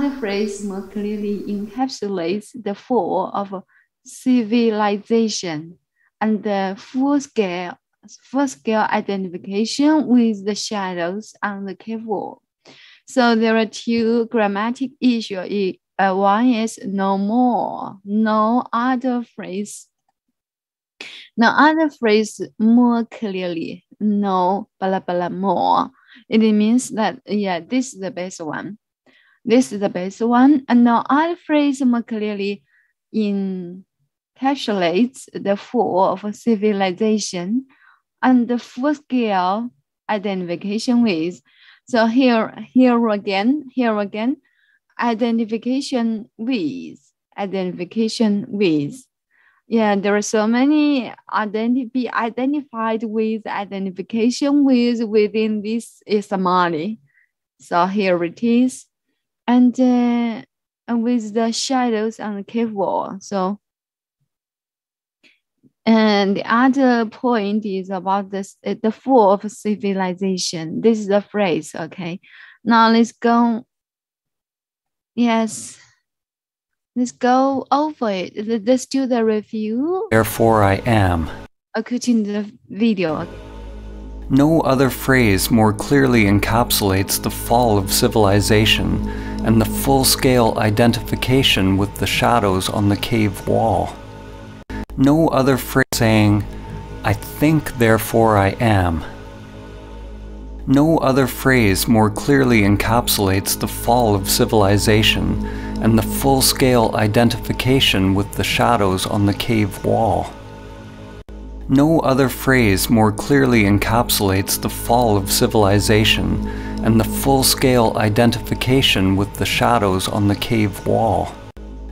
other phrase more clearly encapsulates the fall of civilization and the full-scale identification with the shadows on the cave wall. So there are two grammatic issues. One is no more, no other phrase more clearly, no blah blah more. It means that, yeah, this is the best one. This is the best one. And no other phrase more clearly encapsulates the fall of civilization and the full-scale identification with. So here again, identification with. Yeah, there are so many be identified with, identification with within this samadhi. So here it is, and with the shadows on the cave wall. So, and the other point is about this, the fall of civilization. This is the phrase. Okay, now let's go. Yes, let's go over it. Let's do the review. Therefore I am. According to the video. No other phrase more clearly encapsulates the fall of civilization and the full-scale identification with the shadows on the cave wall. No other phrase saying, I think, therefore I am. No other phrase more clearly encapsulates the fall of civilization and the full-scale identification with the shadows on the cave wall. No other phrase more clearly encapsulates the fall of civilization and the full-scale identification with the shadows on the cave wall.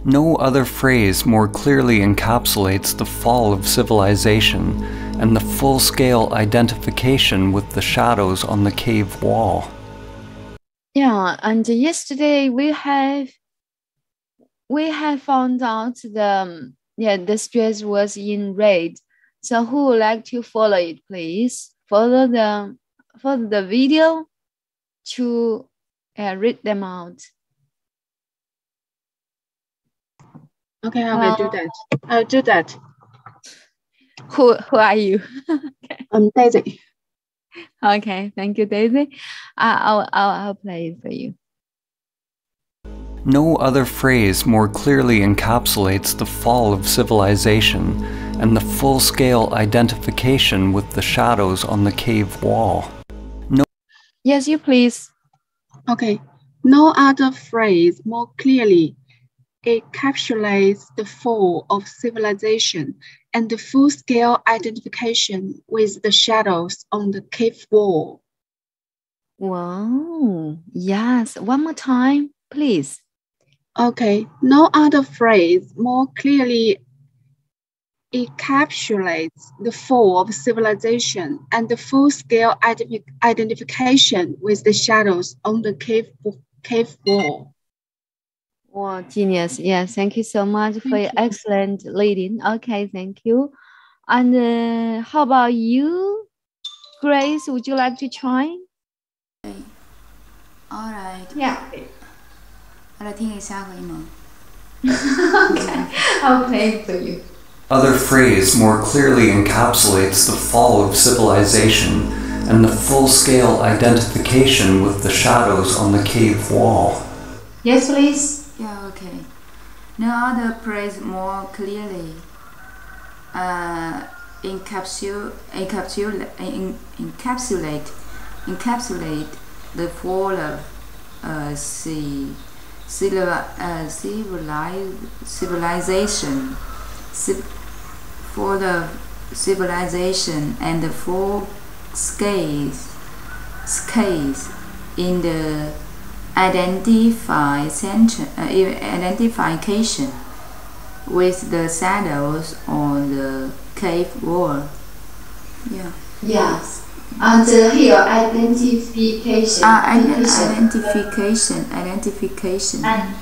No other phrase more clearly encapsulates the fall of civilization and the full-scale identification with the shadows on the cave wall. Yeah, and yesterday we have found out the stress was in red. So who would like to follow it, please? Follow the video to read them out. Okay, I will do that. I'll do that. Who are you? Okay. I'm Daisy. Okay, thank you, Daisy. I'll play it for you. No other phrase more clearly encapsulates the fall of civilization and the full-scale identification with the shadows on the cave wall. No. Yes, you please. Okay. No other phrase more clearly encapsulates the fall of civilization and the full-scale identification with the shadows on the cave wall. Wow. Yes. One more time, please. Okay. No other phrase more clearly encapsulates the fall of civilization and the full-scale identification with the shadows on the cave wall. Wow, genius. Yes, thank you so much for your excellent leading. Okay, thank you. And how about you, Grace? Would you like to try? Okay. All right. Yeah. 来听一下可以吗？ Okay, I'll play it for you. Other phrase more clearly encapsulates the fall of civilization and the full-scale identification with the shadows on the cave wall. Yes, please. Yeah, okay. No other phrase more clearly encapsulate the fall of civilization. For the civilization and the full scales in the identification with the shadows on the cave wall. Yeah. Yes. And here, identification. Identification. And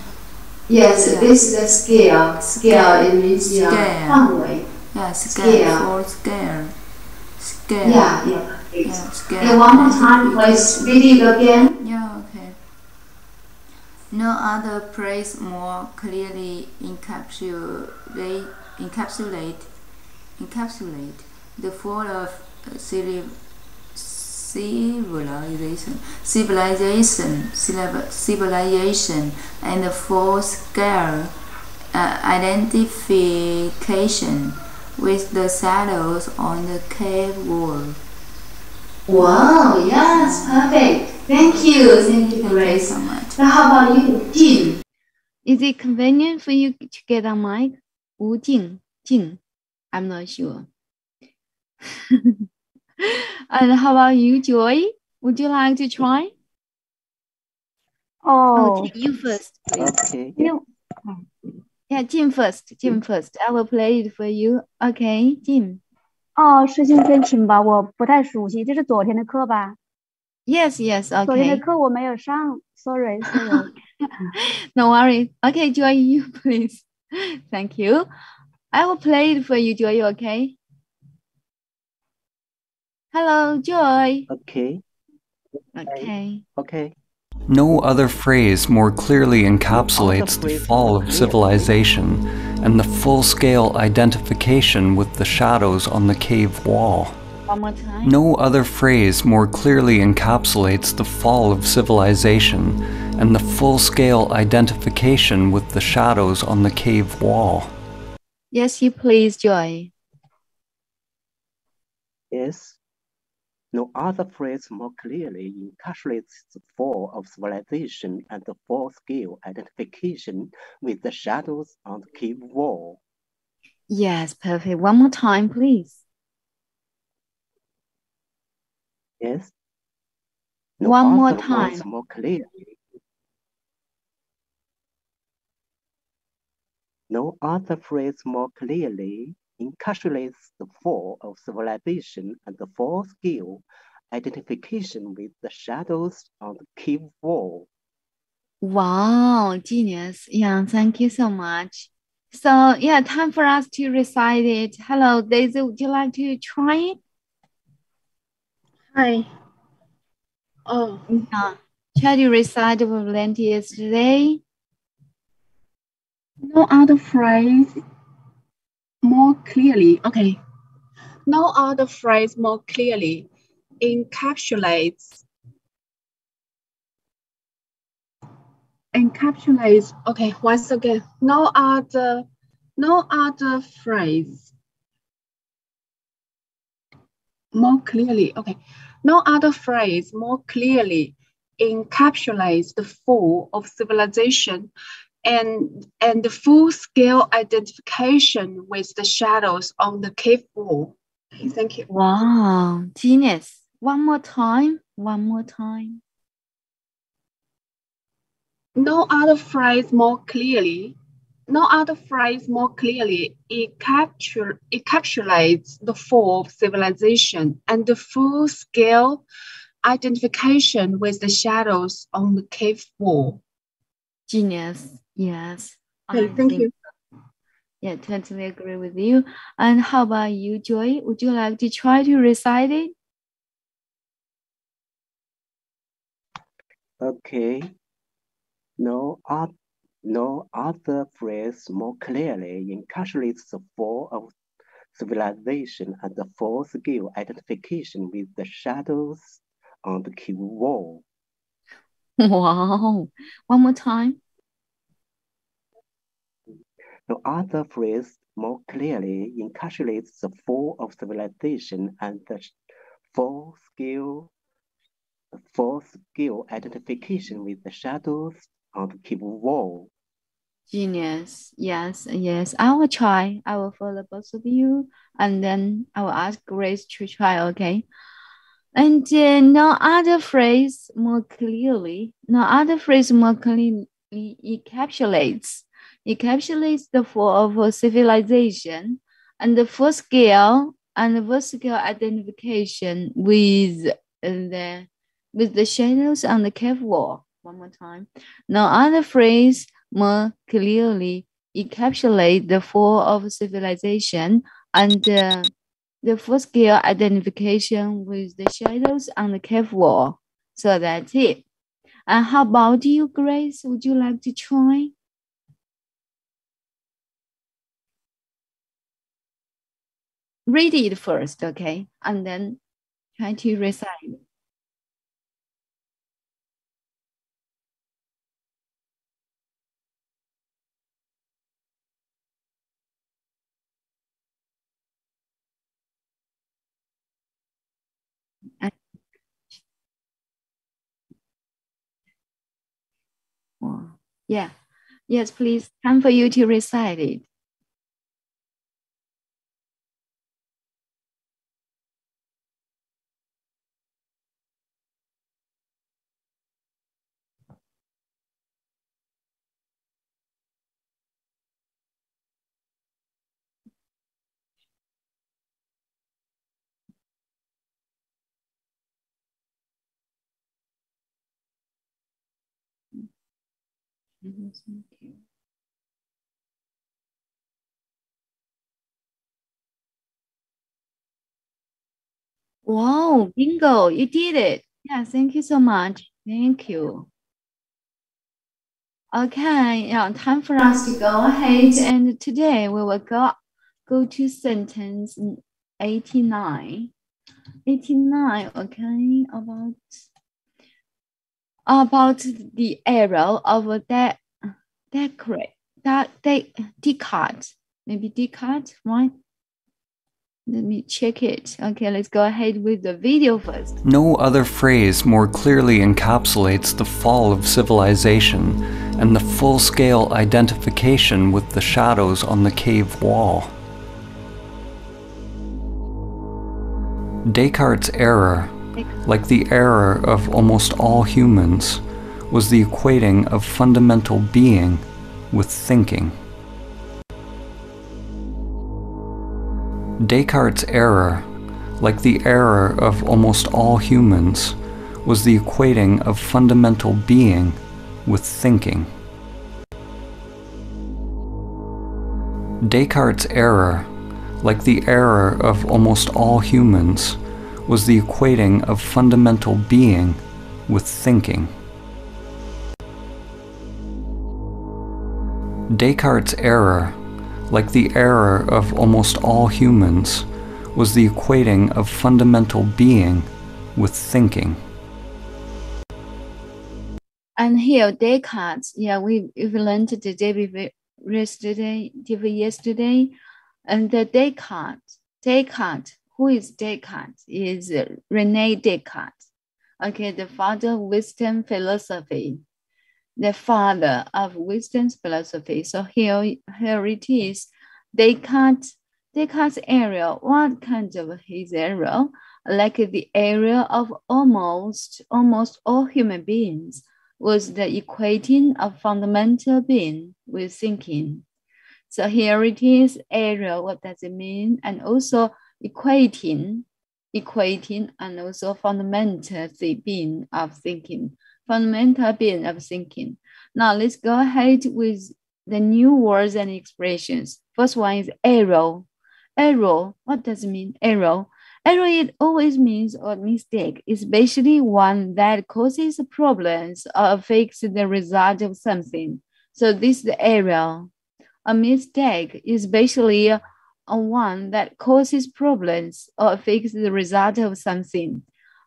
yes, yeah. This is the scale. Scale, it means scale. Yeah, scale. For scale. Scale. Yeah. Scale. Okay, one more time, please read it again. Yeah, okay. No other phrase more clearly encapsulate the fall of civilization and the full-scale identification with the shadows on the cave wall. Wow, yes, perfect. Thank you. Thank you, Grace. So much. Now, how about you, Jin? Is it convenient for you to get a mic? 吴静, Jin. I'm not sure. And how about you, Joy? Would you like to try? Oh, Jin, you first, please. Okay. Yeah, Jin first. Jin first. I will play it for you. Okay, Jin. 哦，师兄先请吧，我不太熟悉，这是昨天的课吧？ Yes, yes, 昨天的 okay. 课我没有上，sorry. No worries. Okay, Joy, you please. Thank you. I will play it for you, Joy, okay? Hello, Joy. Okay. Okay. No other phrase more clearly encapsulates the fall of civilization and the full-scale identification with the shadows on the cave wall. One more time. No other phrase more clearly encapsulates the fall of civilization and the full-scale identification with the shadows on the cave wall. Yes, you please, Joy. Yes. No other phrase more clearly encapsulates the fall of civilization and the full-scale identification with the shadows on the cave wall. Yes, perfect. One more time, please. Yes. One more other phrase time. more clearly. No other phrase more clearly encapsulates the fall of civilization and the full-scale identification with the shadows on the cave wall. Wow, genius. Yeah, thank you so much. So, yeah, time for us to recite it. Hello, Daisy, would you like to try it? Hi. Oh, Yeah. Try to recite the volunteer yesterday. no other phrase more clearly. Okay. No other phrase more clearly encapsulates. Okay, once again. No other phrase more clearly. Okay. No other phrase more clearly encapsulates the fall of civilization and the full-scale identification with the shadows on the cave wall. Okay, thank you. Wow, genius. One more time. One more time. No other phrase more clearly encapsulates the fall of civilization and the full-scale identification with the shadows on the cave wall. Genius. Yes. Okay, thank you. Yeah, totally agree with you. And how about you, Joy? Would you like to try to recite it? Okay. No other phrase more clearly encapsulates the fall of civilization and the full-scale identification with the shadows on the cave wall. Wow. One more time. No other phrase more clearly encapsulates the fall of civilization and the full-scale identification with the shadows on the cave wall. Genius. Yes, yes. I will try. I will follow both of you, and then I will ask Grace to try, okay? And no other phrase more clearly encapsulates the fall of civilization and the full-scale identification with the shadows on the cave wall. One more time. No other phrase more clearly encapsulate the fall of civilization and the full-scale identification with the shadows on the cave wall. So that's it. And how about you, Grace? Would you like to try? Read it first, okay? And then try to recite. Yeah. Yes, please. Time for you to recite it. Wow, bingo, you did it. Yeah, thank you so much. Thank you. Okay, yeah, time for us to go ahead. And today we will go to sentence 89. 89, okay, about the arrow of Descartes. Maybe Descartes, right? Let me check it. Okay, let's go ahead with the video first. No other phrase more clearly encapsulates the fall of civilization and the full-scale identification with the shadows on the cave wall. Descartes' error, like the error of almost all humans, was the equating of fundamental being with thinking. Descartes' error, like the error of almost all humans, was the equating of fundamental being with thinking. Descartes' error, like the error of almost all humans, was the equating of fundamental being with thinking. Descartes' error, like the error of almost all humans, was the equating of fundamental being with thinking. And here, Descartes, yeah, we've learned the day yesterday, and the Descartes, who is Descartes? Is René Descartes. Okay, the father of Western philosophy. The father of Western philosophy. So here it is. Descartes' area. What kind of his area? Like the area of almost all human beings was the equating of fundamental being with thinking. So here it is, area, what does it mean? And also equating and also fundamental being of thinking. Fundamental being of thinking. Now let's go ahead with the new words and expressions. First one is arrow. Arrow, what does it mean? Arrow. Error, it always means a mistake, especially one that causes problems or affects the result of something. So this is the error. A mistake is basically a one that causes problems or affects the result of something.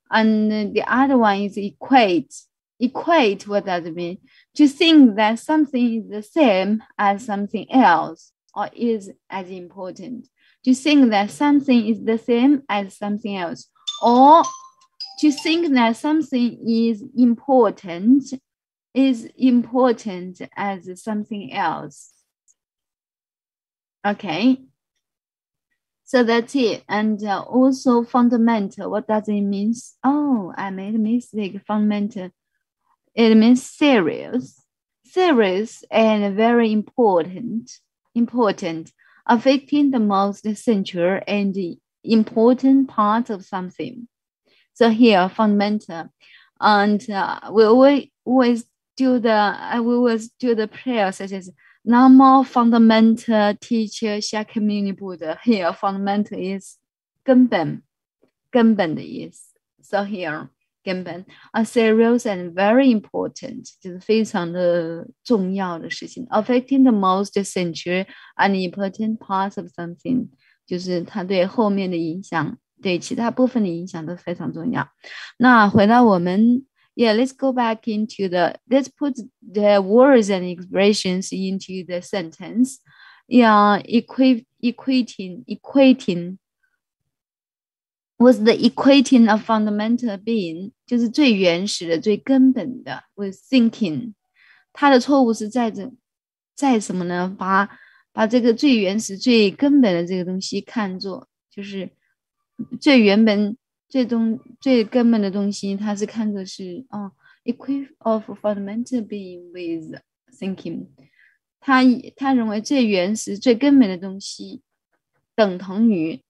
And the other one is equate. Equate, what does it mean? To think that something is the same as something else or is as important. To think that something is the same as something else, or to think that something is important as something else. Okay, so that's it. And also fundamental, what does it mean? Oh, I made a mistake. Fundamental, it means serious and very important, affecting the most central and important part of something. So here, fundamental, and we always do the prayer such as Namo fundamental teacher 下 community here fundamental is 根本的意思. So here 根本 are serious and very important， 就是非常的重要的事情 ，affecting the most essential and important parts of something， 就是它对后面的影响，对其他部分的影响都非常重要。那回到我们 let's go back into let's put the words and expressions into the sentence. Equating was the equating of fundamental being， 就是最原始的、最根本的 with thinking。它的错误是在什么呢？把这个最原始、最根本的这个东西看作就是最原本、最根本的东西，它是看作是equate of fundamental being with thinking。他认为最原始、最根本的东西等同于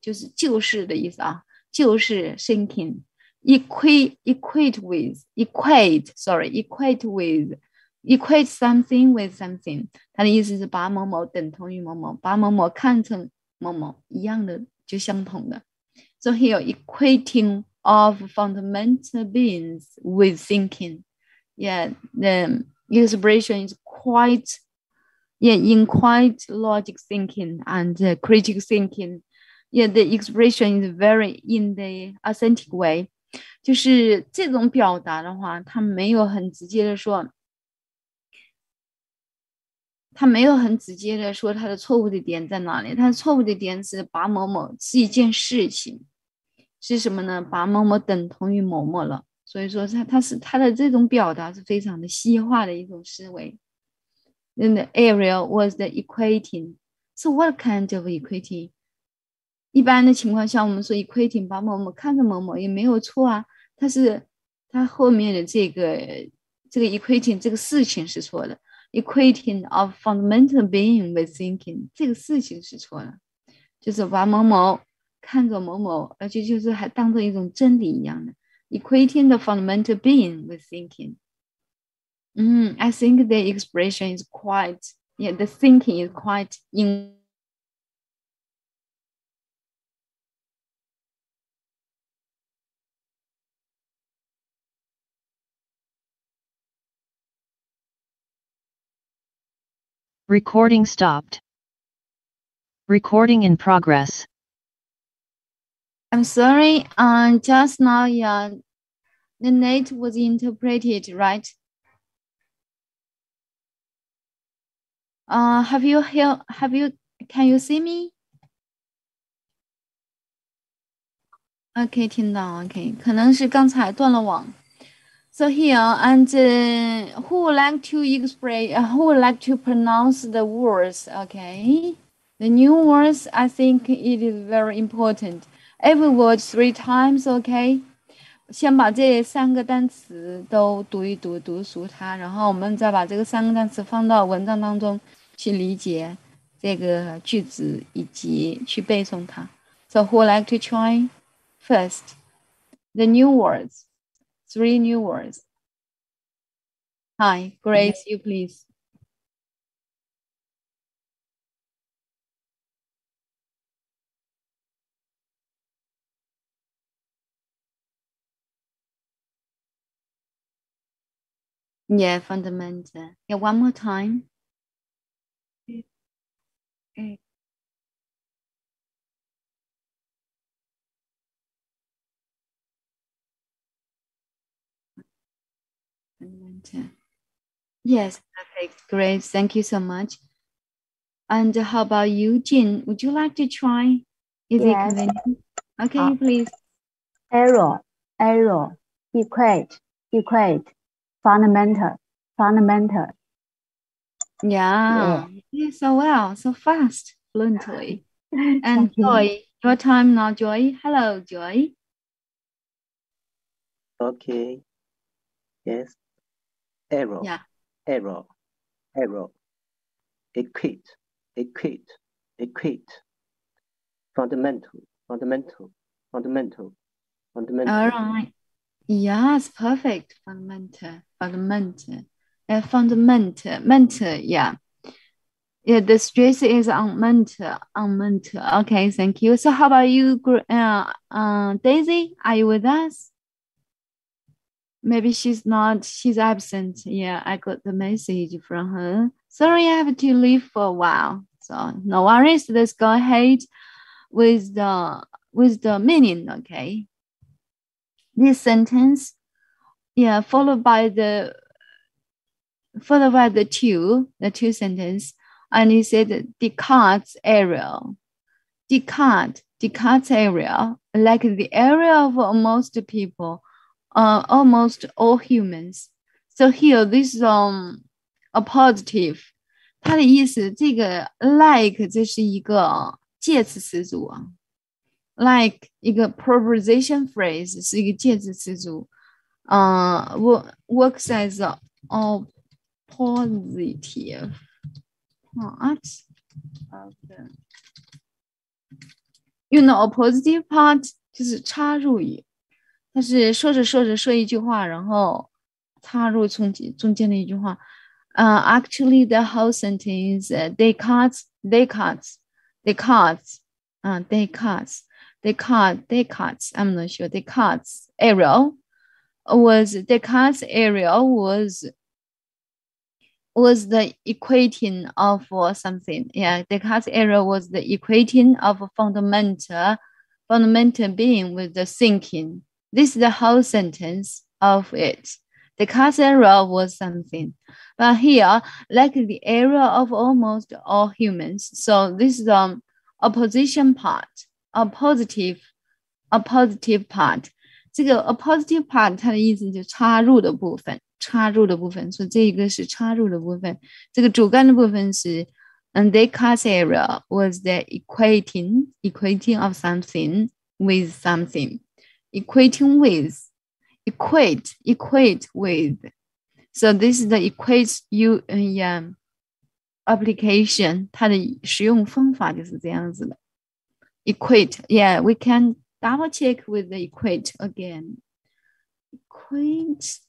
就是的意思啊，就是 thinking。equate something with something， 它的意思是把某某等同于某某，把某某看成某某一样的，就相同的。So here, equating of fundamental beings with thinking. Yeah, the expression is in quite logic thinking and critical thinking. Yeah, the expression is very in the authentic way. 就是这种表达的话，它没有很直接的说它的错误的点在哪里。它的错误的点是把某某是一件事情，是什么呢？把某某等同于某某了。所以说它的这种表达是非常的西化的一种思维。Then the area was the equating. So what kind of equating? 一般的情况下，我们说 equating 把某某看成某某也没有错啊，它后面的这个 equating 这个事情是错的。equating of fundamental being with thinking 这个事情是错的，就是把某某看作某某，而且就是还当做一种真理一样的。equating the fundamental being with thinking. I think the expression is quite, the thinking is quite in. Recording stopped. Recording in progress. I'm sorry, just now, the net was interpreted, right? Can you see me? OK， 听到 OK， 可能是刚才断了网。So here, and who would like to express? Who would like to pronounce the words? Okay, the new words. I think it is very important. Every word 3 times. Okay. 先把这3个单词都读一读，读熟它，然后我们再把这个3个单词放到文章当中去理解这个句子以及去背诵它。So who would like to try first? The new words. 3 new words. Hi, Grace, you please. Yeah, fundamental. Yeah, one more time. Okay. Fundamental. Yes, perfect. Great. Thank you so much. And how about you, Jin? Would you like to try? Is it convenient? Okay, please. Error, equate, fundamental. Yeah. So well, so fast, fluently. And Joy, your time now, Joy. Hello, Joy. Okay. Yes. Error. Yeah. Error. Equate. Fundamental. All right. Yes, perfect. Fundamental. Yeah. Yeah, the stress is on mental. Okay, thank you. So how about you, Daisy? Are you with us? Maybe she's absent. Yeah, I got the message from her. Sorry, I have to leave for a while. So no worries. Let's go ahead with the meaning. Okay. This sentence, yeah, followed by the two sentence, and he said Descartes area. Descartes area, like the area of most people, almost all humans. So here this is a positive， 它的意思这个 like 这是一个介词词组啊 ，like 一个 preposition phrase 是一个介词词组，works as a positive part of the a positive part 就是插入语，它是说着说着说一句话，然后插入中间的一句话。Actually, the whole sentence, Descartes, I'm not sure. Descartes area was the equating of something. Yeah, Descartes' area was the equating of a fundamental being with the thinking. This is the whole sentence of it. Descartes' area was something. But here, like the area of almost all humans. So this is the opposition part, a positive part. 这个 a positive part 它的意思就插入的部分，所以这个是插入的部分。这个主干的部分是Descartes' area was the equating of something with something. Equate with. So this is the equate application. 它的使用方法就是这样子的。Equate, yeah, we can double check with the equate again. Equate.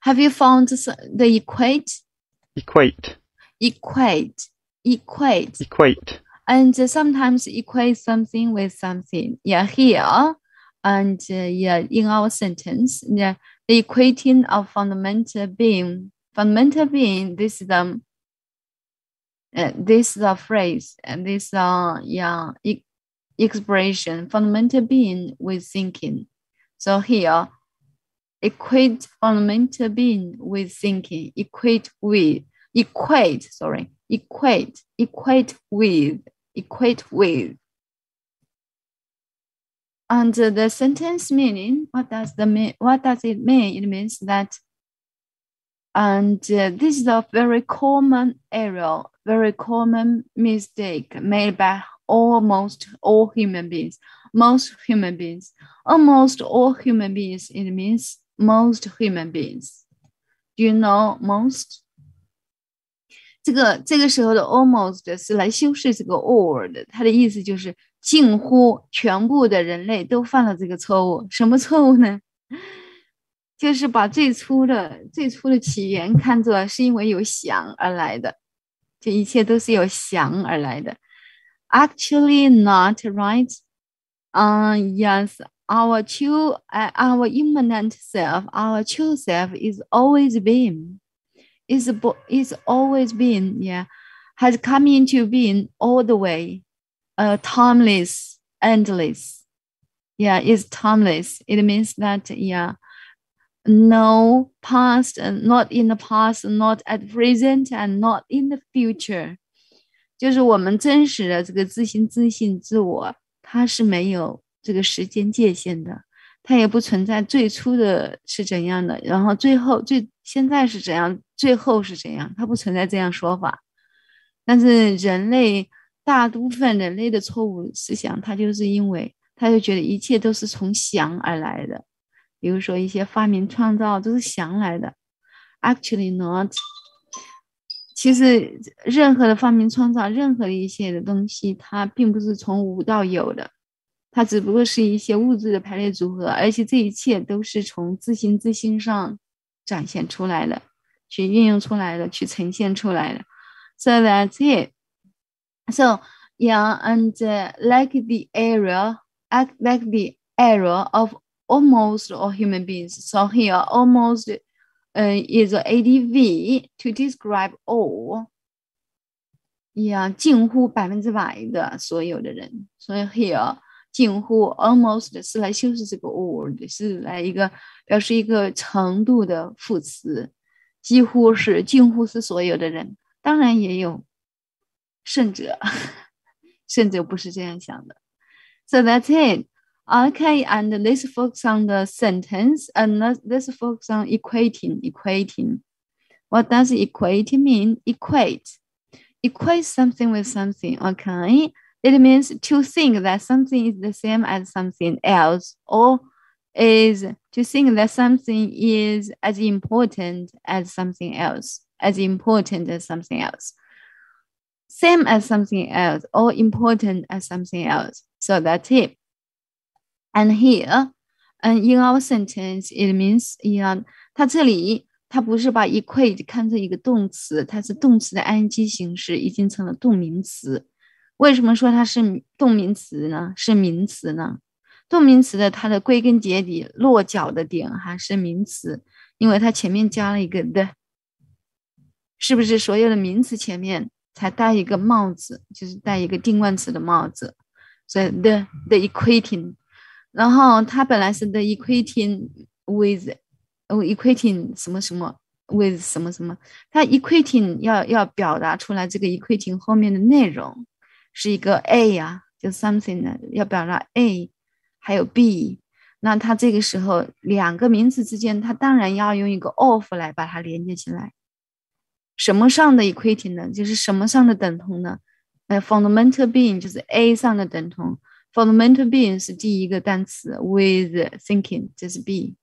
Have you found the equate? Equate. And sometimes equate something with something. Yeah, here and in our sentence, yeah, the equating of fundamental being. This is the phrase and this expression, fundamental being with thinking. So here, equate fundamental being with thinking. Equate with. And the sentence meaning, what does it mean? It means that, and this is a very common error, very common mistake made by almost all human beings. Almost all human beings, it means most human beings. Do you know most? 这个时候的 almost 是来修饰这个 all 的，它的意思就是近乎全部的人类都犯了这个错误。什么错误呢？就是把最初的起源看作是因为有想而来的，这一切都是有想而来的。Actually not right. Yes, our immanent self, our true self is always been. Is always been, yeah, has come into being all the way, timeless, endless. Yeah, is timeless. It means that, yeah, no past, not in the past, not at present, and not in the future. 就是我们真实的这个自信、自我，它是没有这个时间界限的。它也不存在最初的是怎样的，然后现在是怎样，最后是怎样，它不存在这样说法。但是大部分人类的错误思想，它就是因为他就觉得一切都是从想而来的，比如说一些发明创造都是想来的。Actually not. 其实任何的发明创造，任何的一些的东西，它并不是从无到有的。它只不过是一些物质的排列组合，而且这一切都是从自心上展现出来的，去运用出来的，去呈现出来的。So that's it. So yeah, and like the error of almost all human beings. So here, almost is a ADV to describe all. 近乎100%的所有的人。所以 here 近乎 almost 是来修饰这个 all 的，是来表示一个程度的副词。近乎是所有的人，当然也有甚者，甚者不是这样想的。So that's it. Okay, and let's focus on the sentence, and let's focus on equating. What does equate mean? Equate something with something, okay? It means to think that something is the same as something else, or is to think that something is as important as something else, same as something else, or important as something else. So that's it. And here, in our sentence, it means 它这里它不是把 equate 看成一个动词，它是动词的 ing 形式已经成了动名词。为什么说它是动名词呢？是名词呢？动名词的它的归根结底落脚的点还是名词，因为它前面加了一个 the， 是不是所有的名词前面才带一个帽子，就是带一个定冠词的帽子？所以 the equating， 然后它本来是 the equating with equating 什么什么 with 什么什么，它 equating 要表达出来这个 equating 后面的内容是一个 A 呀，就 something 呢要表达 A 还有 B， 那它这个时候两个名词之间，它当然要用一个 of 来把它连接起来。什么上的 equating 呢？就是什么上的等同呢？fundamental being 就是 A 上的等同 ，fundamental being 是第一个单词 with thinking 这是 B，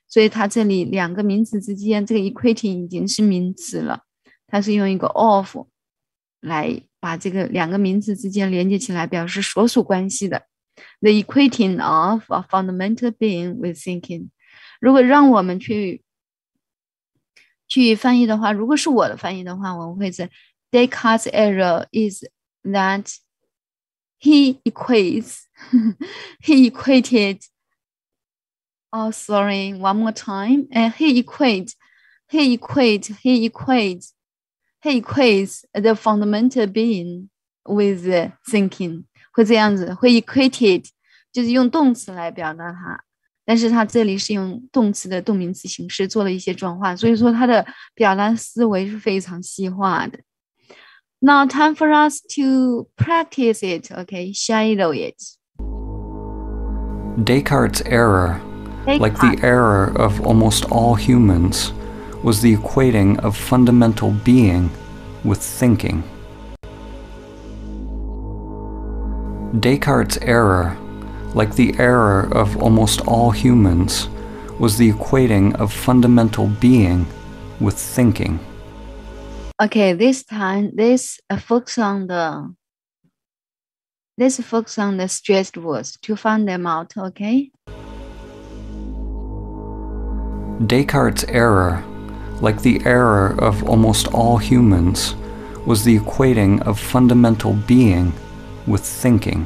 所以它这里两个名词之间这个 equating 已经是名词了，它是用一个 of 来把这个两个名词之间连接起来，表示所属关系的。The equating of a fundamental being with thinking。如果让我们去翻译的话，如果是我的翻译的话，我会是 Descartes' error is that he equated oh sorry one more time he equates the fundamental being with thinking， 会这样子，会 equated 就是用动词来表达它，但是它这里是用动词的动名词形式做了一些转换，所以说它的表达思维是非常细化的。Now time for us to practice it, okay? Shadow it. Descartes' error, like the error of almost all humans, was the equating of fundamental being with thinking. Descartes' error, like the error of almost all humans, was the equating of fundamental being with thinking. Okay, this time let's focus on the stressed words to find them out, okay? Descartes' error, like the error of almost all humans, was the equating of fundamental being with thinking.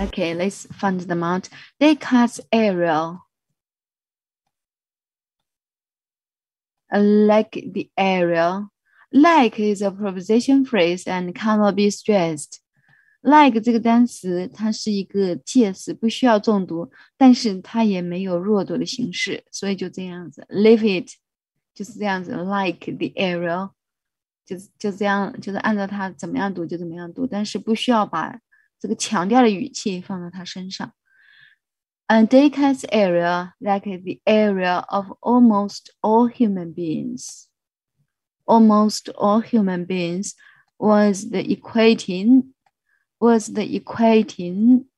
Okay, let's find them out. Descartes' error, like the error. Like is a preposition phrase and cannot be stressed. Like 这个单词它是一个介词，不需要重读，但是它也没有弱读的形式，所以就这样子 leave it 就是这样子 like the error 就这样，就是按照它怎么样读就怎么样读，但是不需要把这个强调的语气放到它身上。And Descartes' error, like the error of almost all human beings. Almost all human beings was the equating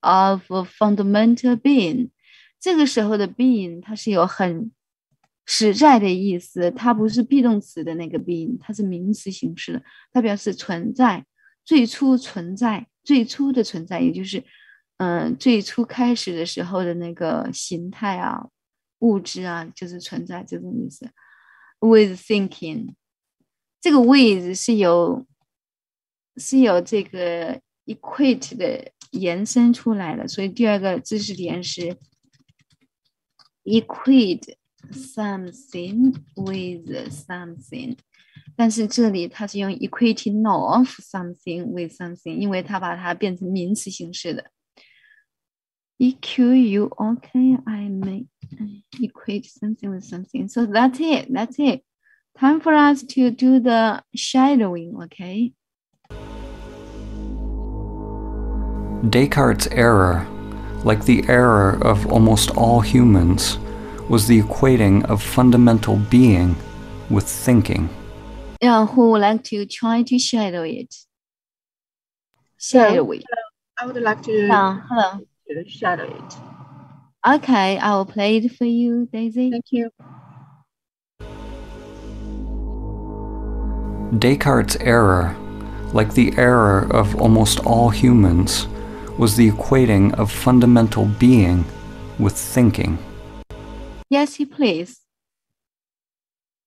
of a fundamental being. 这个时候的 being 它是有很实在的意思，它不是 be 动词的那个 being， 它是名词形式的，它表示存在，最初存在，最初的存在，也就是最初开始的时候的那个形态啊，物质啊，就是存在这种意思。With thinking， 这个 with 是有这个 equate 的延伸出来的，所以第二个知识点是 equate something with something， 但是这里它是用 equating of something with something， 因为它把它变成名词形式的。EQU, okay, I may equate something with something. So that's it, that's it. Time for us to do the shadowing, okay? Descartes' error, like the error of almost all humans, was the equating of fundamental being with thinking. Yeah, who would like to try to shadow it? Shadow it. I would like to, Hello. to shadow it. Okay, I will play it for you, Daisy. Thank you. Descartes' error, like the error of almost all humans, was the equating of fundamental being with thinking. Yes, please.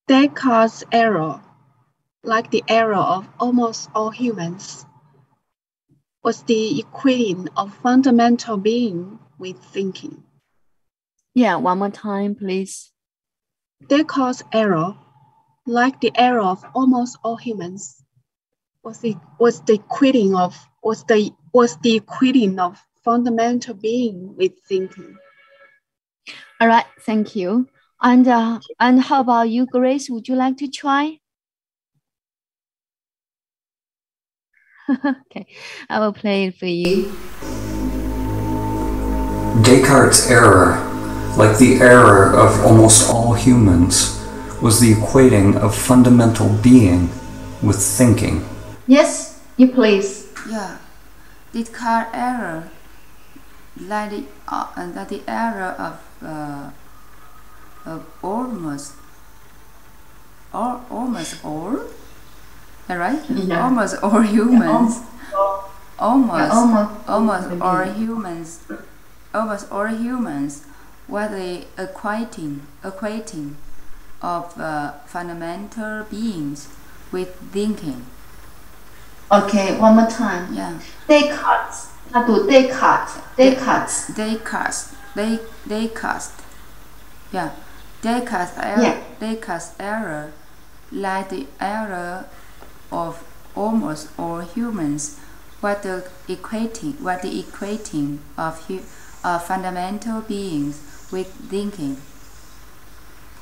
Descartes' error, like the error of almost all humans, was the equating of fundamental being with thinking. Yeah, one more time, please. Descartes' error, like the error of almost all humans, was the equating of fundamental being with thinking. All right, thank you. And how about you, Grace? Would you like to try? Okay, I will play it for you. Descartes' error, like the error of almost all humans, was the equating of fundamental being with thinking. Yes, you please. Yeah, Descartes' error, like the error of almost all, right? Yeah. Almost all humans. Almost all humans were the equating of fundamental beings with thinking. Okay, one more time. Yeah. Descartes. Yeah. Descartes' error, like the error of almost all humans, were the equating of fundamental beings with thinking.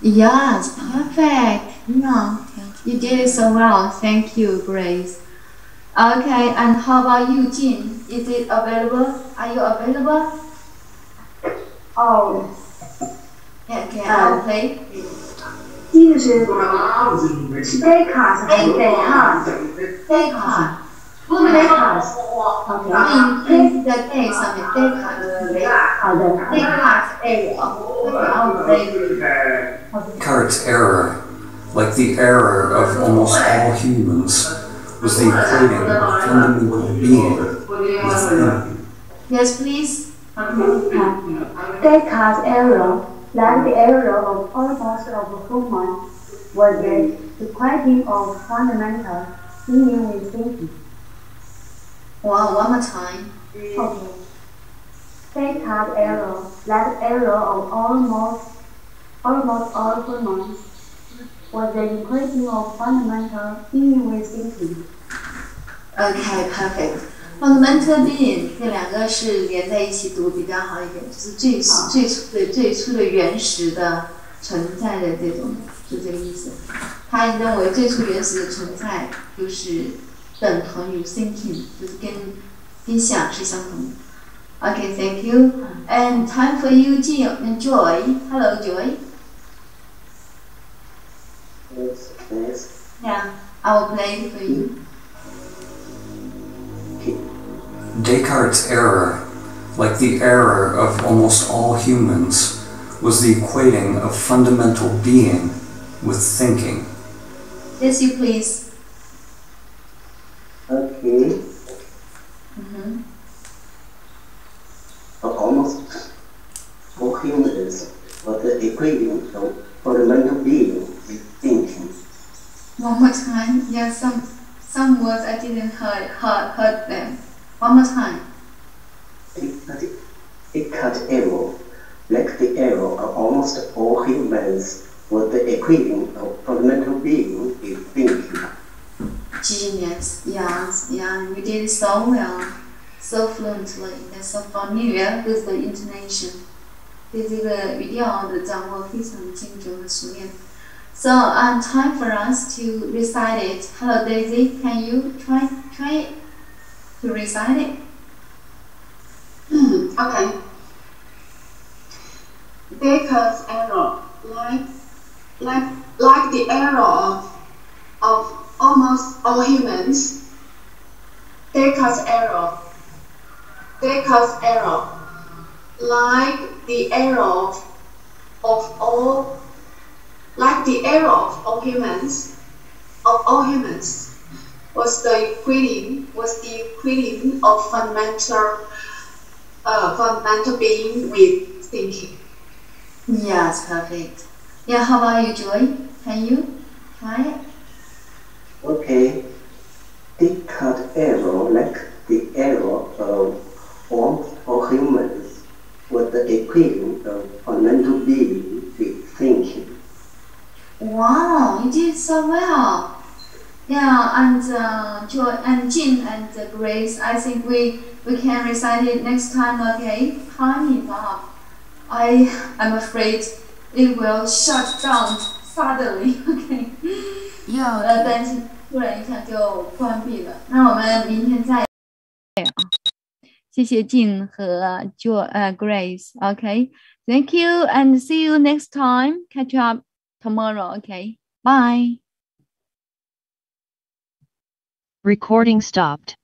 Yes, perfect. Yeah, you did it so well. Thank you, Grace. Okay, and how about you, Jin? Is it available? Are you available? Oh. Yeah, okay, I'll play. 第一个是 Descartes 还是 Descartes？ Descartes. Descartes. OK。那你 place the day 上面 Descartes 好的。Descartes error. Okay, I'll play it. Descartes' error, like the error of almost all humans, was the equating of fundamental being with thinking. Yes, please. Descartes' error, like the error of almost all humans, was the equating of fundamental being with thinking. Wow, one more time. Okay. Descartes' error, like the error of almost all humans, was the equating of fundamental being with thinking. Okay, perfect. Fundamental being 这两个是连在一起读比较好一点，就是最初的原始的存在的这种，就这个意思。他认为最初原始的存在就是等同于 thinking， 就是跟想是相同的。Okay, thank you. And time for you, Jill and Joy. Hello, Joy. Yes. Yeah, I will play it for you. Descartes' error, like the error of almost all humans, was the equating of fundamental being with thinking. Yes, you please. Okay. Almost all humans were the equating of fundamental being with thinking. One more time. Yeah, some words I didn't heard them. One more time. Descartes' error, like the error of almost all humans, was the equivalent of fundamental being is thinking. Genius. Yes, yeah, you did so well, so fluently, and so familiar with the intonation. 对这个语调的掌握非常精准和熟练。So, time for us to recite it. Hello, Daisy. Can you try it to recite it? Okay. Baker's error, like the error of almost all humans. Baker's error, like the error of all humans, was the equating of fundamental being with thinking. Yes, perfect. Yeah, how about you, Joy? Can you try it? Okay. Descartes' error, like the error of all humans, was the equivalent of fundamental being with thinking. Wow, you did so well. Yeah, and Joy and Jin and Grace, I think we can recite it next time. Okay, time is up. I'm afraid it will shut down suddenly. Okay. 但是突然一下就关闭了。那我们明天再。谢谢Jin和Grace. Okay, thank you and see you next time. Catch up tomorrow. Okay, bye. Recording stopped.